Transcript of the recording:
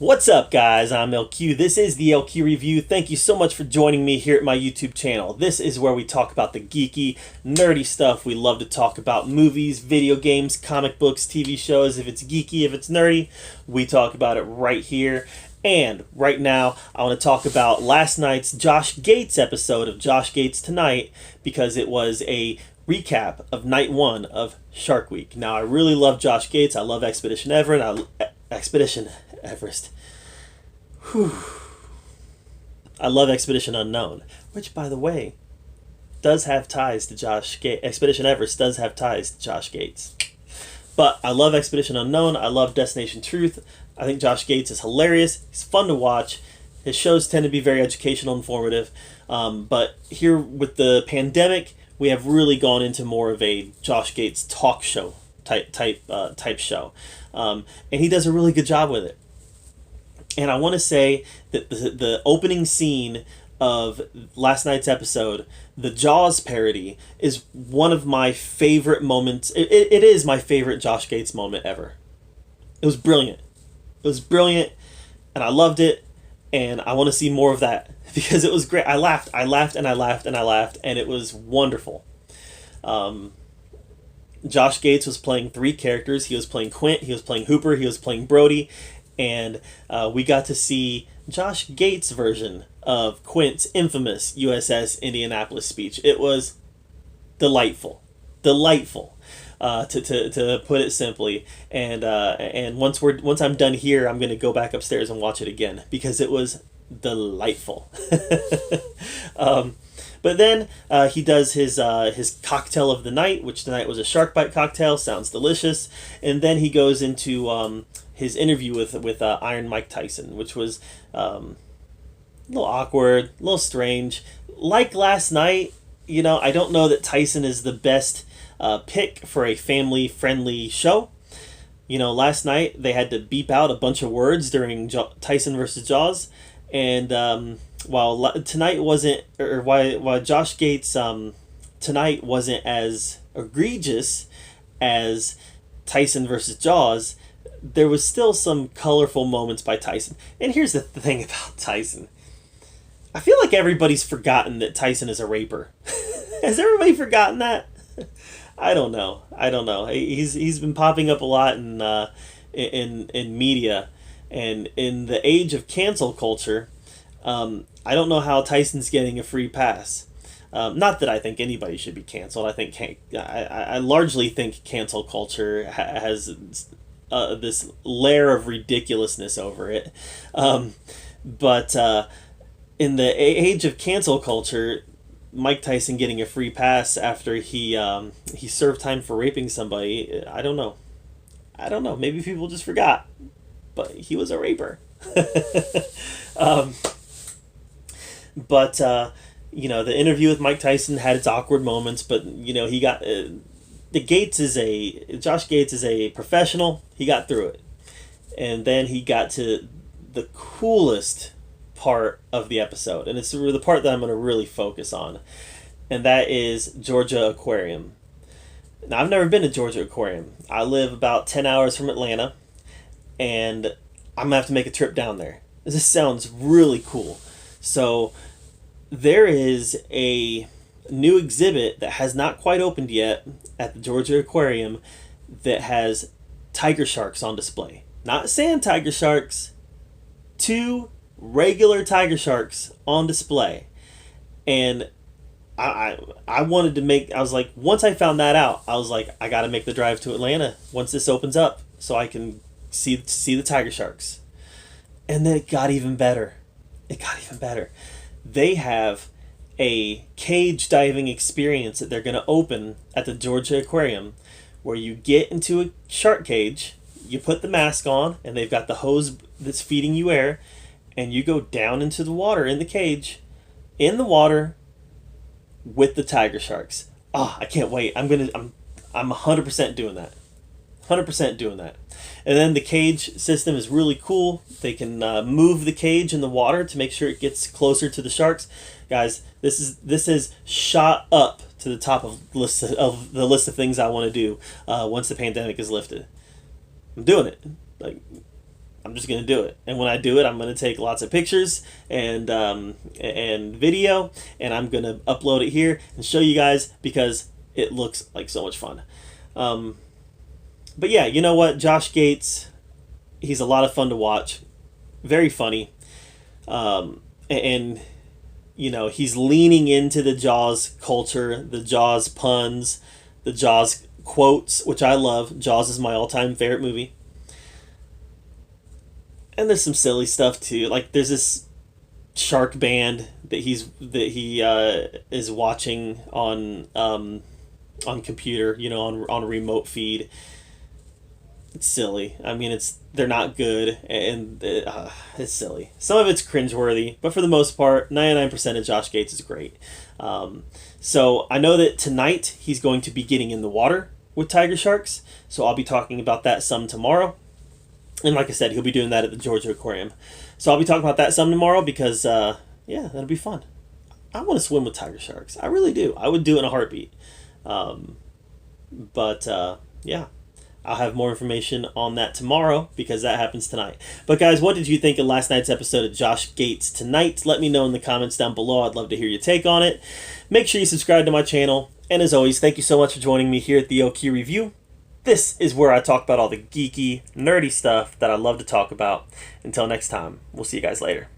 What's up, guys? I'm LQ. This is the LQ Review. Thank you so much for joining me here at my YouTube channel. This is where we talk about the geeky, nerdy stuff. We love to talk about movies, video games, comic books, TV shows. If it's geeky, if it's nerdy, we talk about it right here. And right now, I want to talk about last night's Josh Gates episode of Josh Gates Tonight because it was a recap of night one of Shark Week. Now, I really love Josh Gates. I love Expedition Everest. Whew. I love Expedition Unknown, which, by the way, does have ties to Josh Gates. Expedition Everest does have ties to Josh Gates. But I love Expedition Unknown. I love Destination Truth. I think Josh Gates is hilarious. He's fun to watch. His shows tend to be very educational, informative. But here with the pandemic, we have really gone into more of a Josh Gates talk show type show, and he does a really good job with it. And I want to say that the opening scene of last night's episode, the Jaws parody, is one of my favorite moments. It is my favorite Josh Gates moment ever. It was brilliant. It was brilliant, and I loved it, and I want to see more of that because it was great. I laughed, and I laughed, and it was wonderful. Josh Gates was playing three characters. He was playing Quint, he was playing Hooper, he was playing Brody, and we got to see Josh Gates' version of Quint's infamous USS Indianapolis speech. It was delightful, to put it simply. And once I'm done here, I'm gonna go back upstairs and watch it again because it was delightful. But then he does his cocktail of the night, which tonight was a shark bite cocktail. Sounds delicious. And then he goes into his interview with Iron Mike Tyson, which was a little awkward, a little strange. Like last night, I don't know that Tyson is the best pick for a family-friendly show. Last night they had to beep out a bunch of words during Tyson versus Jaws, and while Josh Gates tonight wasn't as egregious as Tyson versus Jaws, there was still some colorful moments by Tyson. And here's the thing about Tyson. I feel like everybody's forgotten that Tyson is a raper. Has everybody forgotten that? I don't know. He's been popping up a lot in media, and in the age of cancel culture, I don't know how Tyson's getting a free pass. Not that I think anybody should be canceled. I largely think cancel culture has this layer of ridiculousness over it. But in the age of cancel culture, Mike Tyson getting a free pass after he served time for raping somebody, I don't know. Maybe people just forgot. But he was a raper. But the interview with Mike Tyson had its awkward moments, but he got Josh Gates is a professional. He got through it, and then he got to the coolest part of the episode, and it's the part that I'm going to really focus on, and that is Georgia Aquarium. Now, I've never been to Georgia Aquarium. I live about 10 hours from Atlanta, and I'm going to have to make a trip down there. This sounds really cool. So there is a new exhibit that has not quite opened yet at the Georgia Aquarium that has tiger sharks on display. Not sand tiger sharks, 2 regular tiger sharks on display. And I wanted to I was like, once I found that out, I was like, I got to make the drive to Atlanta once this opens up so I can see the tiger sharks. And then it got even better. They have a cage diving experience that they're going to open at the Georgia Aquarium where you get into a shark cage, you put the mask on, and they've got the hose that's feeding you air, and you go down into the water in the cage, in the water with the tiger sharks. I can't wait. I'm 100% doing that. 100% doing that. And then the cage system is really cool. They can move the cage in the water to make sure it gets closer to the sharks. Guys, this is shot up to the top of the list of things I want to do once the pandemic is lifted. I'm doing it. I'm just gonna do it. And when I do it, I'm gonna take lots of pictures and video, and I'm gonna upload it here and show you guys because it looks like so much fun. But yeah, you know what? Josh Gates, he's a lot of fun to watch. Very funny. And you know, he's leaning into the Jaws culture, the Jaws puns, the Jaws quotes, which I love. Jaws is my all-time favorite movie. And there's some silly stuff too. Like there's this shark band that he is watching on computer, you know, on a remote feed. It's silly. I mean, they're not good, and it's silly. Some of it's cringeworthy, but for the most part, 99% of Josh Gates is great. So I know that tonight he's going to be getting in the water with tiger sharks, so I'll be talking about that some tomorrow. And like I said, he'll be doing that at the Georgia Aquarium. So I'll be talking about that some tomorrow because, yeah, that'll be fun. I want to swim with tiger sharks. I really do. I would do it in a heartbeat. Yeah. I'll have more information on that tomorrow because that happens tonight. But guys, what did you think of last night's episode of Josh Gates Tonight? Let me know in the comments down below. I'd love to hear your take on it. Make sure you subscribe to my channel. And as always, thank you so much for joining me here at the OQ Review. This is where I talk about all the geeky, nerdy stuff that I love to talk about. Until next time, we'll see you guys later.